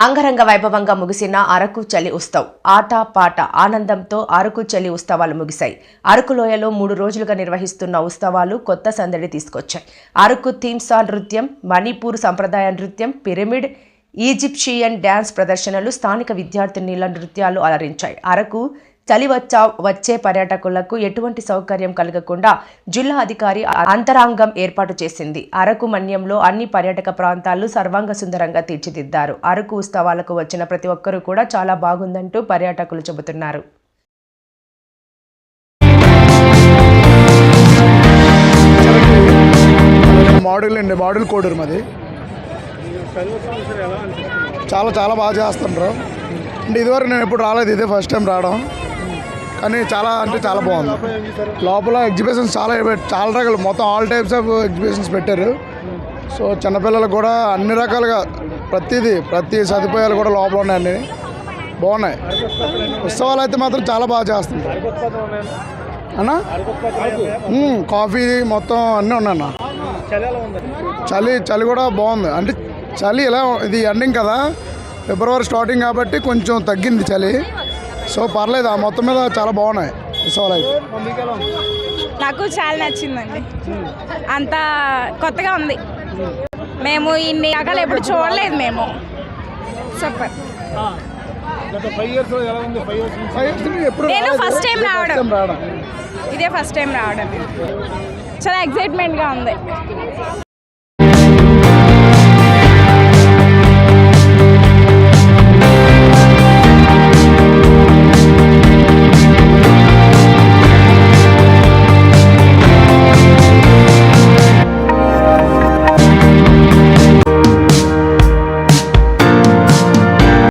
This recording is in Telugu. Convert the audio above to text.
అంగరంగ వైభవంగా ముగిసిన అరకు చలి ఉత్సవ్ ఆట పాట ఆనందంతో అరకు చలి ఉత్సవాలు ముగిశాయి. అరకు లోయలో 3 రోజులుగా నిర్వహిస్తున్న ఉత్సవాలు కొత్త సందడి తీసుకొచ్చాయి. అరకు థీమ్సా నృత్యం, మణిపూర్ సంప్రదాయ నృత్యం, పిరమిడ్, ఈజిప్షియన్ డ్యాన్స్ ప్రదర్శనలు, స్థానిక విద్యార్థినుల నృత్యాలు అలరించాయి. అరకు చలి వచ్చే పర్యాటకులకు ఎటువంటి సౌకర్యం కలగకుండా జిల్లా అధికారి అంతరాంగం ఏర్పాటు చేసింది. అరకు మన్యంలో అన్ని పర్యాటక ప్రాంతాలు సర్వాంగ సుందరంగా తీర్చిదిద్దారు. అరకు ఉత్సవాలకు వచ్చిన ప్రతి ఒక్కరూ కూడా చాలా బాగుందంటూ పర్యాటకులు చెబుతున్నారు. మోడల్ కోడూరు మాది. చాలా బాగా చేస్తుంటారు. అంటే ఇదివరకు నేను ఎప్పుడు రాలేదు, ఇదే ఫస్ట్ టైం రావడం. కానీ చాలా బాగుంది. లోపల ఎగ్జిబిషన్స్ చాలా రకాలు, మొత్తం ఆల్ టైప్స్ ఆఫ్ ఎగ్జిబిషన్స్ పెట్టారు. సో చిన్నపిల్లలకు కూడా అన్ని రకాలుగా ప్రతి సదుపాయాలు కూడా లోపల ఉన్నాయండి, బాగున్నాయి. ఉత్సవాలు అయితే మాత్రం చాలా బాగా చేస్తుంటారు అన్న. కాఫీ మొత్తం అన్నీ ఉన్నాయన్న. చలి కూడా బాగుంది. అంటే చలి ఇలా ఇది ఎండింగ్ కదా, ఫిబ్రవరి స్టార్టింగ్ కాబట్టి కొంచెం తగ్గింది చలి. సో పర్లేదు, ఆ మొత్తం మీద చాలా బాగున్నాయి ఉత్సవాలు అయితే. నాకు చాలా నచ్చిందండి, అంతా కొత్తగా ఉంది. మేము ఇన్ని రకాలు ఎప్పుడు చూడలేదు. మేము సూపర్. నేను ఫస్ట్ టైం రావడం, ఇదే ఫస్ట్ టైం రావడం. చాలా ఎక్సైట్మెంట్గా ఉంది.